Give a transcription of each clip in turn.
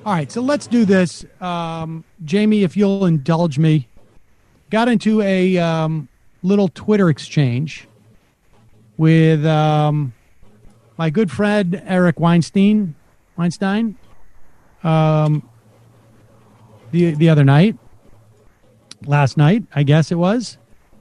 All right, so let's do this. Jamie, if you'll indulge me, got into a little Twitter exchange with my good friend Eric Weinstein, the other night, last night, I guess it was,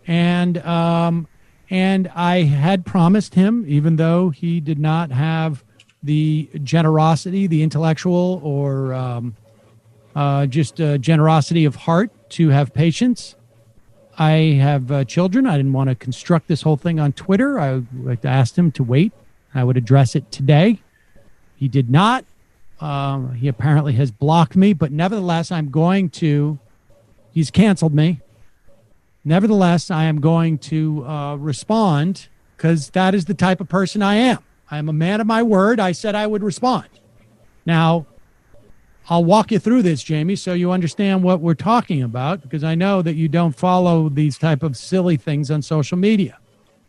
and I had promised him, even though he did not have the generosity, the intellectual, or just generosity of heart to have patience. I have children. I didn't want to construct this whole thing on Twitter. I asked him to wait. I would address it today. He did not. He apparently has blocked me, but nevertheless, he's canceled me. Nevertheless, I am going to respond because that is the type of person I am. I am a man of my word. I said I would respond. Now, I'll walk you through this, Jamie, so you understand what we're talking about, because I know that you don't follow these type of silly things on social media.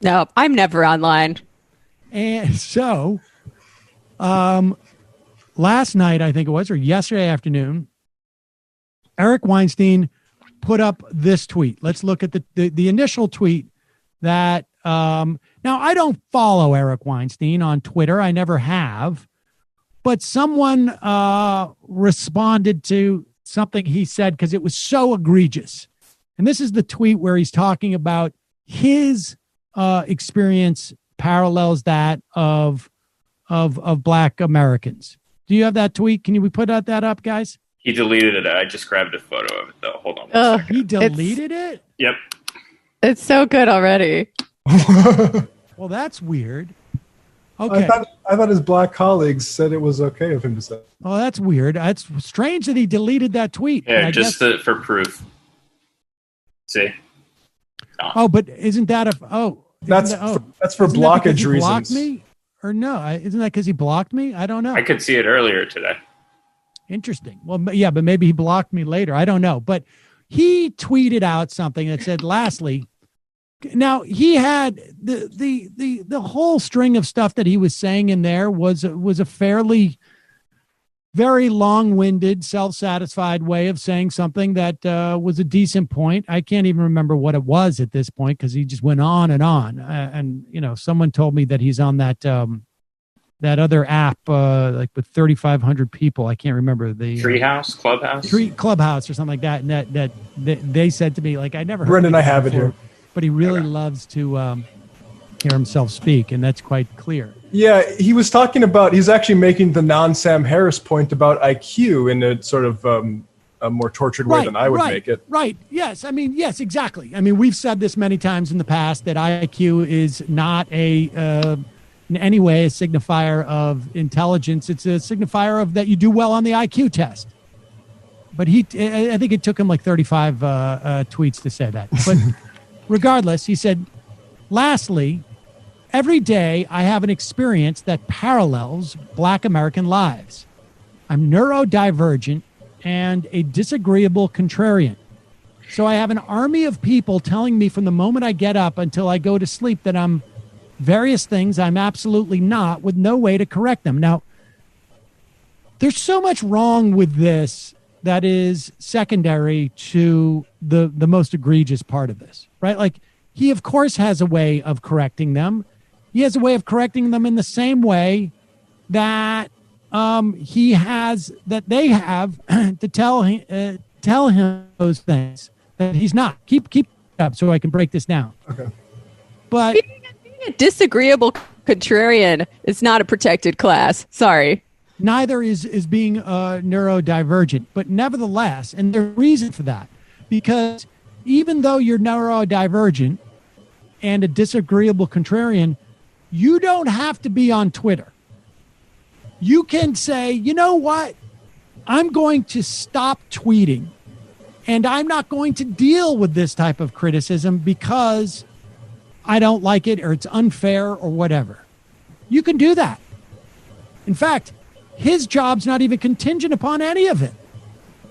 No, I'm never online. And so, last night, I think it was, or yesterday afternoon, Eric Weinstein put up this tweet. Let's look at the initial tweet that, now I don't follow Eric Weinstein on Twitter. I never have, but someone responded to something he said because it was so egregious. And this is the tweet where he's talking about his experience parallels that of Black Americans. Do you have that tweet? Can we put that up, guys? He deleted it. I just grabbed a photo of it, though. Hold on one second. He deleted it? Yep. It's so good already. Well, that's weird. Okay. I thought his black colleagues said it was okay of him to say. Oh, that's weird. It's strange that he deleted that tweet. Yeah, just for proof. See? No. Oh, but isn't that that's for blockage reasons. Blocked me? Or no? Isn't that because he blocked me? I don't know. I could see it earlier today. Interesting. Well, yeah, but maybe he blocked me later. I don't know. But he tweeted out something that said, lastly, now he had the whole string of stuff that he was saying in there was a fairly very long-winded, self-satisfied way of saying something that was a decent point. I can't even remember what it was at this point because he just went on and on. And someone told me that he's on that other app, like with 3,500 people. I can't remember the Treehouse, Clubhouse, Clubhouse, or something like that. And that they said to me, like, I never heard. Brendan, I have it here, but he really loves to hear himself speak, and that's quite clear. Yeah, he was talking about. He's actually making the non-Sam Harris point about IQ in a sort of a more tortured way than I would make it. Right. Yes. I mean, yes, exactly. I mean, we've said this many times in the past that IQ is not in any way a signifier of intelligence. It's a signifier of that you do well on the IQ test. But I think it took him like 35 tweets to say that. But regardless, he said, lastly, every day I have an experience that parallels Black American lives. I'm neurodivergent and a disagreeable contrarian. So I have an army of people telling me from the moment I get up until I go to sleep that I'm various things I'm absolutely not, with no way to correct them. Now, there's so much wrong with this that is secondary to the most egregious part of this, right? Like, he, of course, has a way of correcting them. He has a way of correcting them in the same way that they have to tell him those things that he's not. Keep it up so I can break this down. Okay. But being a disagreeable contrarian is not a protected class. Sorry. Neither is being neurodivergent, but nevertheless, and there's a reason for that, because even though you're neurodivergent and a disagreeable contrarian, you don't have to be on Twitter. You can say, you know what? I'm going to stop tweeting and I'm not going to deal with this type of criticism because I don't like it or it's unfair or whatever. You can do that. In fact, his job's not even contingent upon any of it.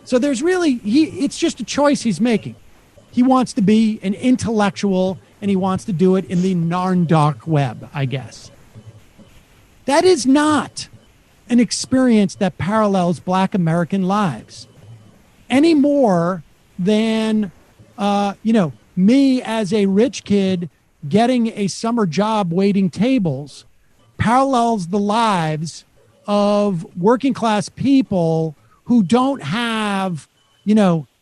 So there's really, it's just a choice he's making. He wants to be an intellectual and he wants to do it in the dark web, I guess. That is not an experience that parallels Black American lives any more than, me as a rich kid getting a summer job waiting tables parallels the lives of working class people who don't have,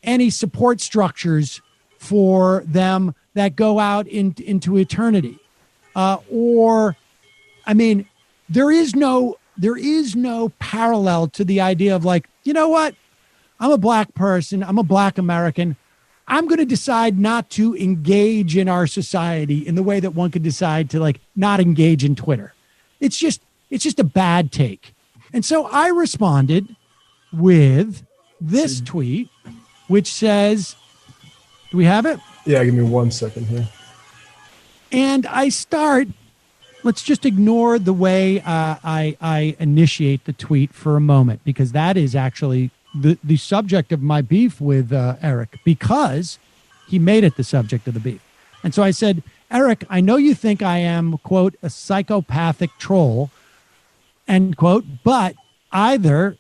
any support structures for them that go out into eternity. There is no parallel to the idea of like, you know what? I'm a Black person. I'm a Black American. I'm going to decide not to engage in our society in the way that one could decide to like not engage in Twitter. It's just a bad take. And so I responded with this tweet, which says, do we have it? Yeah, give me 1 second here. And let's just ignore the way I initiate the tweet for a moment, because that is actually the subject of my beef with Eric, because he made it the subject of the beef. And so I said, Eric, I know you think I am, quote, a psychopathic troll, end quote, but either,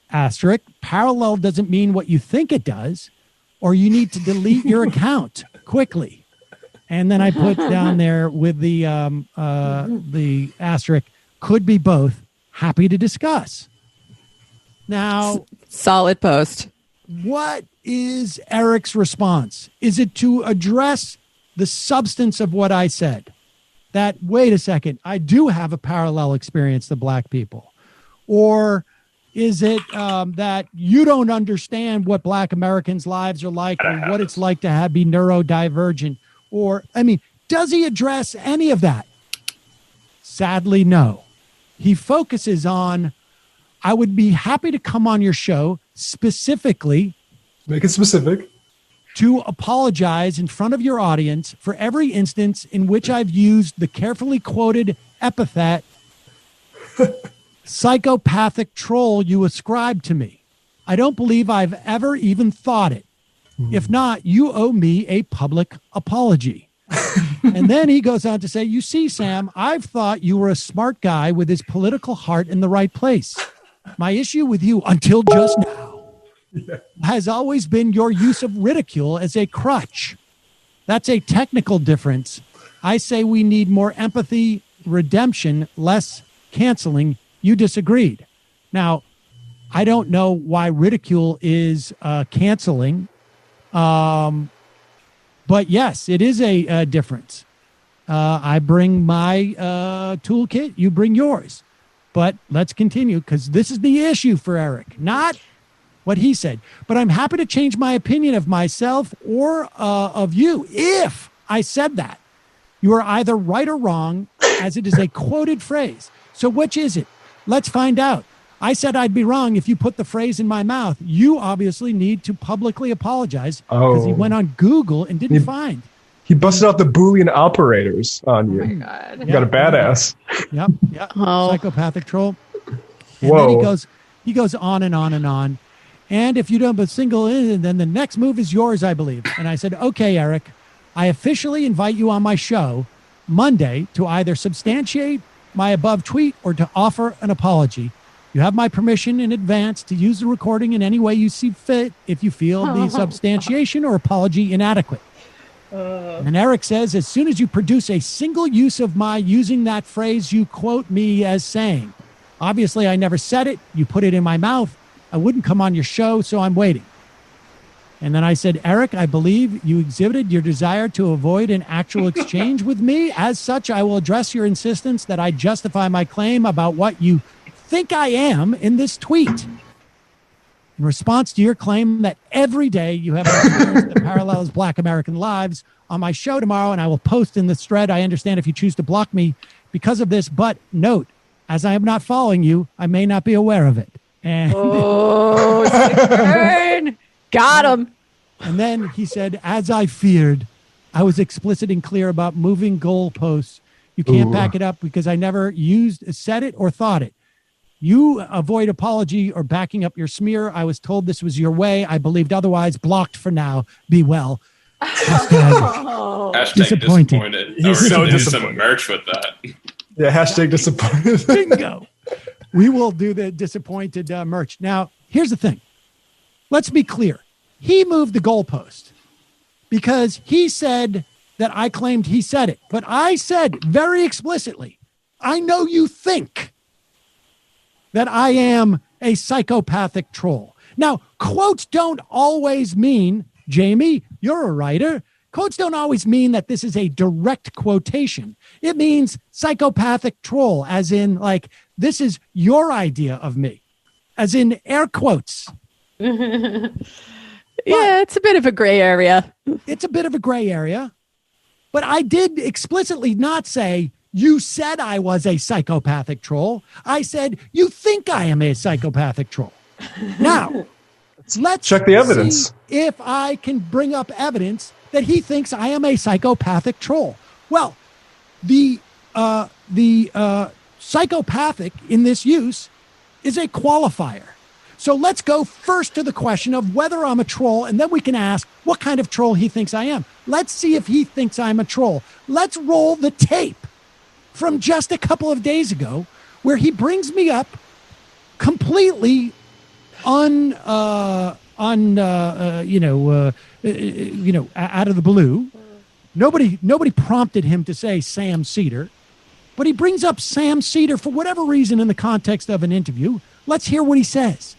asterisk, parallel doesn't mean what you think it does, or you need to delete your account quickly. And then I put down there with the asterisk, could be both, happy to discuss. Now, solid post. What is Eric's response? Is it to address the substance of what I said? That, wait a second, I do have a parallel experience to Black people? Or is it that you don't understand what Black Americans' lives are like or what it's like to be neurodivergent? Or, does he address any of that? Sadly, no. He focuses on, I would be happy to come on your show specifically. Make it specific. To apologize in front of your audience for every instance in which I've used the carefully quoted epithet psychopathic troll you ascribed to me. I don't believe I've ever even thought it. If not, you owe me a public apology. And then he goes on to say, you see, Sam, I've thought you were a smart guy with his political heart in the right place. My issue with you until just now has always been your use of ridicule as a crutch. That's a technical difference. I say we need more empathy, redemption, less canceling. You disagreed. Now, I don't know why ridicule is canceling. But yes, it is a difference. I bring my toolkit, you bring yours. But let's continue, because this is the issue for Eric, not what he said. But I'm happy to change my opinion of myself or of you if I said that. You are either right or wrong, as it is a quoted phrase. So which is it? Let's find out. I said I'd be wrong if you put the phrase in my mouth. You obviously need to publicly apologize because he went on Google and didn't find. He busted out the Boolean operators on you. Oh my God. You got a badass. Yep. Psychopathic troll. And Whoa. then he goes on and on and on. And if you don't but single in, then the next move is yours, I believe. And I said, okay, Eric, I officially invite you on my show Monday to either substantiate my above tweet or to offer an apology. You have my permission in advance to use the recording in any way you see fit if you feel the substantiation or apology inadequate. And Eric says, as soon as you produce a single use of my using that phrase, you quote me as saying, obviously I never said it. You put it in my mouth. I wouldn't come on your show, so I'm waiting. And then I said, Eric, I believe you exhibited your desire to avoid an actual exchange with me. As such, I will address your insistence that I justify my claim about what you think I am in this tweet. In response to your claim that every day you have an experience that parallels Black American lives on my show tomorrow, and I will post in this thread. I understand if you choose to block me because of this, but note, as I am not following you, I may not be aware of it. And got him. And then he said, as I feared, I was explicit and clear about moving goalposts. You can't back it up because I never said it or thought it. You avoid apology or backing up your smear. I was told this was your way. I believed otherwise. Blocked for now. Be well. Hashtag disappointed. He's so disappointed. Some merch with that. Yeah, hashtag disappointed. Bingo. We will do the disappointed merch. Now, here's the thing. Let's be clear. He moved the goalpost because he said that I claimed he said it. But I said very explicitly, I know you think that I am a psychopathic troll. Now, quotes don't always mean, Jamie, you're a writer. Quotes don't always mean that this is a direct quotation. It means psychopathic troll, as in, like, this is your idea of me, as in air quotes. Yeah, it's a bit of a gray area. It's a bit of a gray area. But I did explicitly not say, you said I was a psychopathic troll. I said, you think I am a psychopathic troll. Now, let's check the evidence. See if I can bring up evidence that he thinks I am a psychopathic troll. Well, the psychopathic in this use is a qualifier. So let's go first to the question of whether I'm a troll, and then we can ask what kind of troll he thinks I am. Let's see if he thinks I'm a troll. Let's roll the tape from just a couple of days ago where he brings me up completely out of the blue. Nobody prompted him to say Sam Seder, but he brings up Sam Seder for whatever reason in the context of an interview. Let's hear what he says.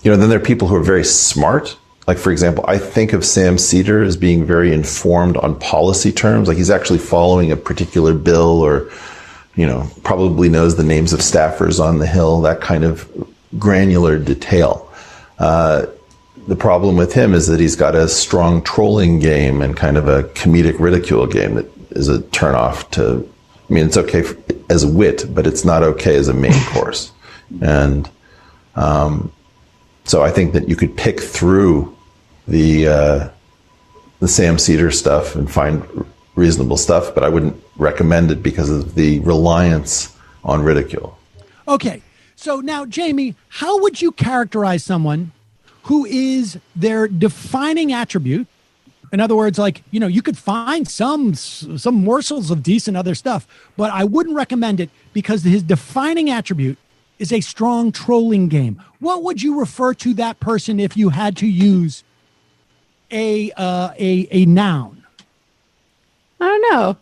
Then there are people who are very smart. Like, for example, I think of Sam Seder as being very informed on policy terms. Like, he's actually following a particular bill, or, probably knows the names of staffers on the Hill, that kind of granular detail. The problem with him is that he's got a strong trolling game and kind of a comedic ridicule game that is a turnoff to, it's okay as a wit, but it's not okay as a main course. And so I think that you could pick through the Sam Seder stuff and find reasonable stuff, but I wouldn't recommend it because of the reliance on ridicule. Okay. So now, Jamie, how would you characterize someone who is their defining attribute? In other words, like, you could find some morsels of decent other stuff, but I wouldn't recommend it because his defining attribute is a strong trolling game. What would you refer to that person if you had to use a noun? I don't know.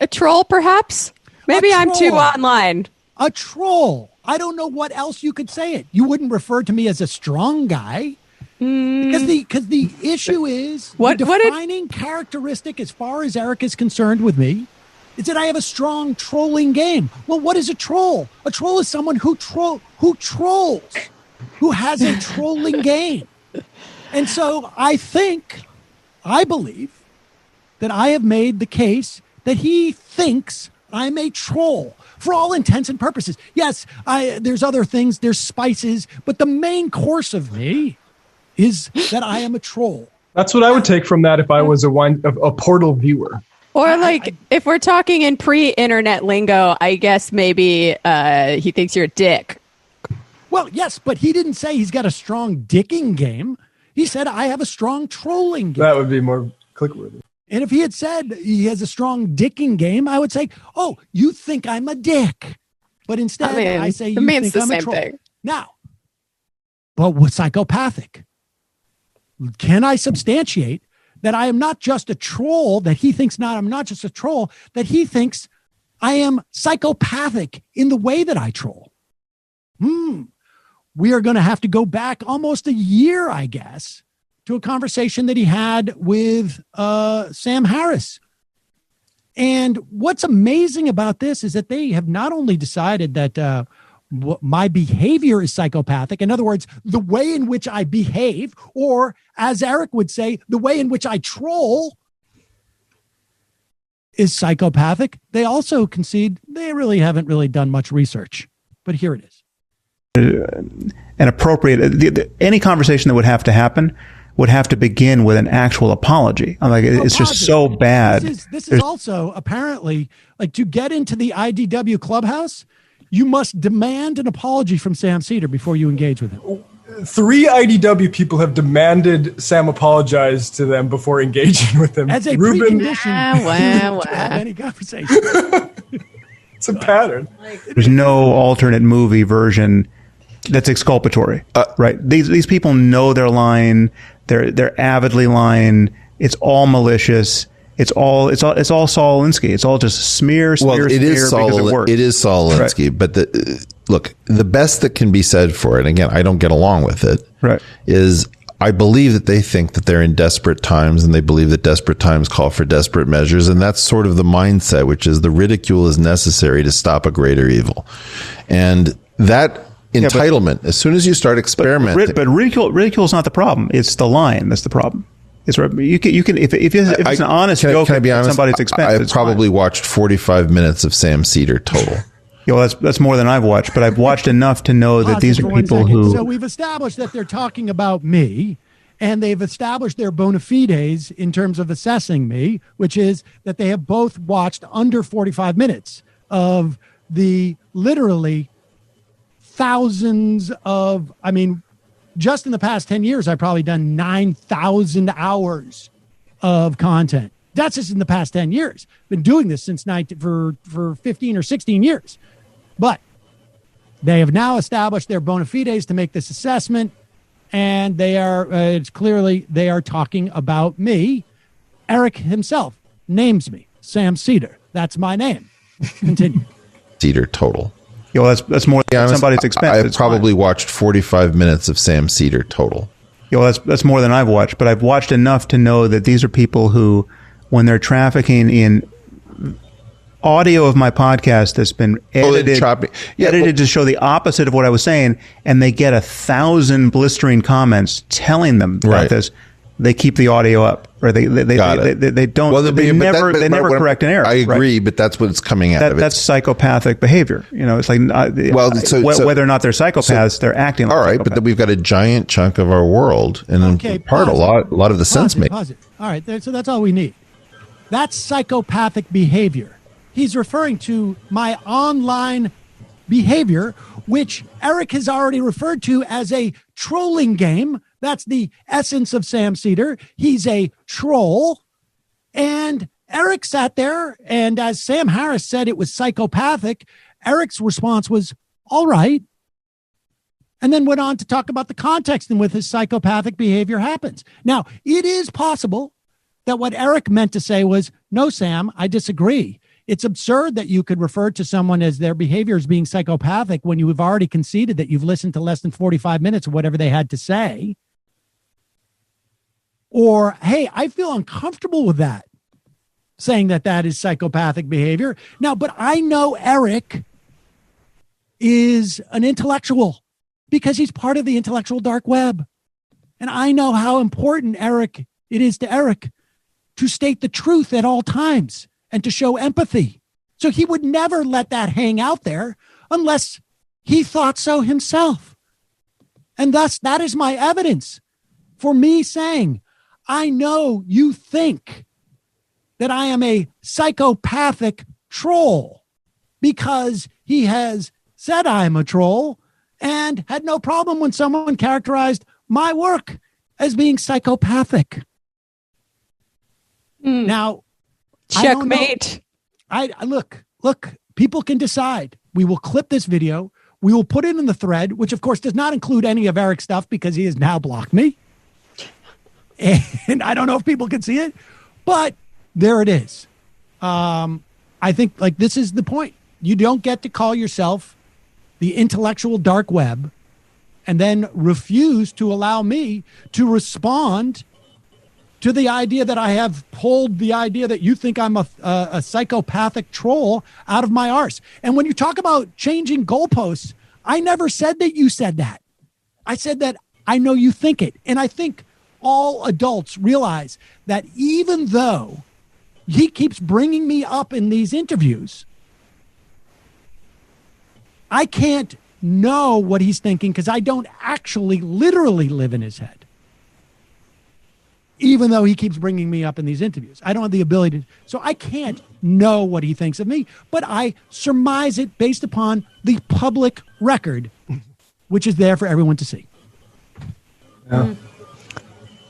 A troll, perhaps? Maybe I'm too online. A troll. I don't know what else you could say it. You wouldn't refer to me as a strong guy. Because the issue is the defining characteristic, as far as Eric is concerned with me, is that I have a strong trolling game. Well, what is a troll? A troll is someone who trolls, who has a trolling game. And so I believe that I have made the case that he thinks I'm a troll for all intents and purposes. Yes, there's other things, there's spices, but the main course of me is that I am a troll. That's what I would take from that if I was a Portal viewer. Or if we're talking in pre-internet lingo, I guess maybe he thinks you're a dick. Well, yes, but he didn't say he's got a strong dicking game. He said I have a strong trolling game. That would be more click-worthy. And if he had said he has a strong dicking game, I would say, oh, you think I'm a dick. But instead, I say you think I'm a troll. Thing. Now, but with psychopathic, can I substantiate that I am not just a troll, that he thinks I'm not just a troll, that he thinks I am psychopathic in the way that I troll? We are going to have to go back almost a year, I guess, to a conversation that he had with Sam Harris. And what's amazing about this is that they have not only decided that my behavior is psychopathic, in other words, the way in which I behave, or as Eric would say, the way in which I troll is psychopathic. They also concede they really haven't really done much research, but here it is. An appropriate, any conversation that would have to happen would have to begin with an actual apology. It's just so bad. This is also apparently, like, to get into the IDW clubhouse, you must demand an apology from Sam Seder before you engage with him. 3 IDW people have demanded Sam apologize to them before engaging with him. As a precondition to have any conversation. It's a pattern. There's no alternate movie version that's exculpatory, right? These people know they're lying. They're avidly lying. It's all malicious. It's all Saul Alinsky. It's all just smear. Well, it is Saul Alinsky. Right. But look, the best that can be said for it, and again, I don't get along with it, right, is I believe that they think that they're in desperate times, and they believe that desperate times call for desperate measures. And that's sort of the mindset, which is the ridicule is necessary to stop a greater evil. And that entitlement, as soon as you start experimenting. But ridicule is not the problem. It's the line that's the problem. It's you can if it's an honest joke can I be honest? at somebody's expense. I've probably watched 45 minutes of Sam Seder total. Well, that's more than I've watched, but I've watched enough to know that these are people who. So we've established that they're talking about me, and they've established their bona fides in terms of assessing me, which is that they have both watched under 45 minutes of the literally thousands of, just in the past 10 years, I've probably done 9,000 hours of content. That's just in the past 10 years. Been doing this since for 15 or 16 years. But they have now established their bona fides to make this assessment, and they are they are talking about me. Eric himself names me Sam Seder. That's my name. Continue. Seder total. Well, that's more than somebody's expense. I've probably watched 45 minutes of Sam Seder total. Well, that's more than I've watched, but I've watched enough to know that these are people who, when they're trafficking in audio of my podcast that's been edited to show the opposite of what I was saying, and they get 1,000 blistering comments telling them about this, they keep the audio up, or they don't. Well, they never correct an error. I agree, but that's what it's coming out of. That's psychopathic behavior. It's like whether or not they're psychopaths, they're acting like all right. psychopaths. But we've got a giant chunk of our world, and in part a lot of the sense making. All right, so that's all we need. That's psychopathic behavior. He's referring to my online behavior, which Eric has already referred to as a trolling game. That's the essence of Sam Seder. He's a troll. And Eric sat there, and as Sam Harris said, it was psychopathic. Eric's response was, all right. And then went on to talk about the context in which his psychopathic behavior happens. Now, it is possible that what Eric meant to say was, no, Sam, I disagree. It's absurd that you could refer to someone as their behavior as being psychopathic when you have already conceded that you've listened to less than 45 minutes of whatever they had to say. Or, hey, I feel uncomfortable with that, saying that is psychopathic behavior. Now, but I know Eric is an intellectual because he's part of the intellectual dark web. And I know how important it is to Eric to state the truth at all times and to show empathy. So he would never let that hang out there unless he thought so himself. And thus, that is my evidence for me saying, I know you think that I am a psychopathic troll because he has said I'm a troll and had no problem when someone characterized my work as being psychopathic. Now, checkmate. I look, people can decide. We will clip this video. We will put it in the thread, which of course does not include any of Eric's stuff because he has now blocked me. And I don't know if people can see it, but there it is. I think this is the point. You don't get to call yourself the intellectual dark web and then refuse to allow me to respond to the idea that I have pulled the idea that you think I'm a psychopathic troll out of my arse. And when you talk about changing goalposts, I never said that you said that. I said that I know you think it. And I think all adults realize that even though he keeps bringing me up in these interviews, I can't know what he's thinking because I don't actually literally live in his head. Even though he keeps bringing me up in these interviews, I don't have the ability to, so I can't know what he thinks of me, but I surmise it based upon the public record, which is there for everyone to see. Yeah.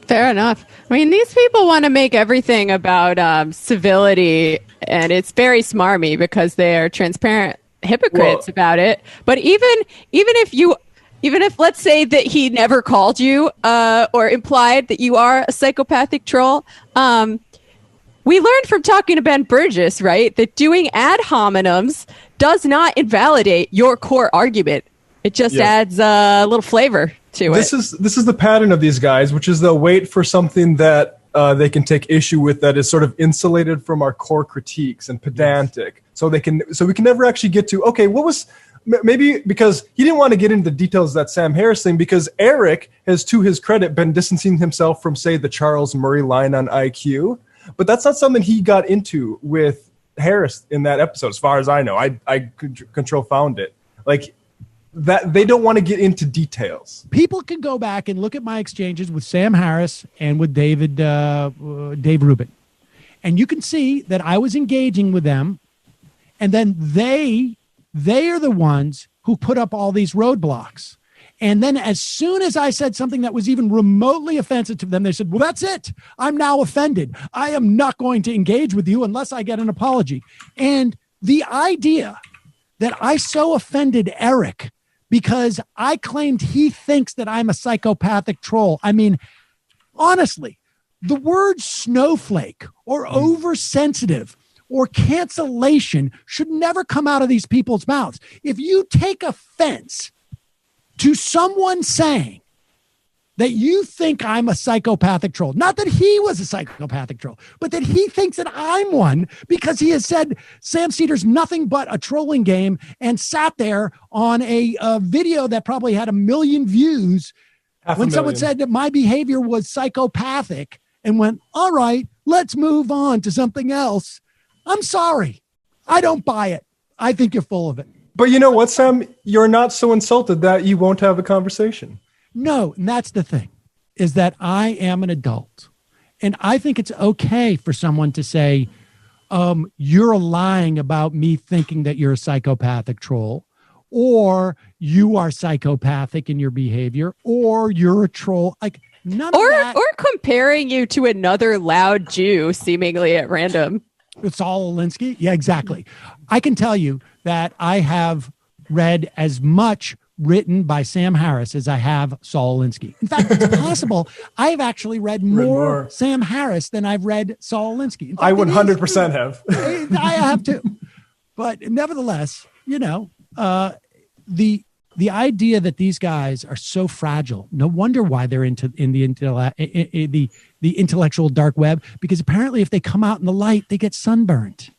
Fair enough. I mean, these people want to make everything about civility and it's very smarmy because they are transparent hypocrites about it. But even if let's say that he never called you or implied that you are a psychopathic troll, we learned from talking to Ben Burgess, right, that doing ad hominems does not invalidate your core argument. It just adds a little flavor to it. This is the pattern of these guys, which is they'll wait for something that they can take issue with that is sort of insulated from our core critiques and pedantic. So we can never actually get to, okay, what was, maybe because he didn't want to get into the details of that Sam Harris thing, because Eric has, to his credit, been distancing himself from, say, the Charles Murray line on IQ. But that's not something he got into with Harris in that episode, as far as I know. I control found it. Like, that they don't want to get into details. People can go back and look at my exchanges with Sam Harris and with Dave Rubin. And you can see that I was engaging with them. And then they are the ones who put up all these roadblocks. And then as soon as I said something that was even remotely offensive to them, they said, well, that's it. I'm now offended. I am not going to engage with you unless I get an apology. And the idea that I so offended Eric because I claimed he thinks that I'm a psychopathic troll. I mean, honestly, the word snowflake or oversensitive or cancellation should never come out of these people's mouths. If you take offense to someone saying that you think I'm a psychopathic troll, not that he was a psychopathic troll, but that he thinks that I'm one because he has said Sam Seder's nothing but a trolling game and sat there on a video that probably had 1 million views when someone said that my behavior was psychopathic and went, all right, let's move on to something else. I'm sorry. I don't buy it. I think you're full of it. But you know what, Sam? You're not so insulted that you won't have a conversation. No, and that's the thing, is that I am an adult. And I think it's okay for someone to say, you're lying about me thinking that you're a psychopathic troll, or you are psychopathic in your behavior, or you're a troll. Like none of that. Or comparing you to another loud Jew seemingly at random. Saul Alinsky? Yeah, exactly. I can tell you that I have read as much written by Sam Harris as I have Saul Alinsky. In fact, it's possible I've actually read more Sam Harris than I've read Saul Alinsky. I 100% have. I have too. But nevertheless, you know, the idea that these guys are so fragile, no wonder why they're in the intellectual dark web, because apparently if they come out in the light, they get sunburned.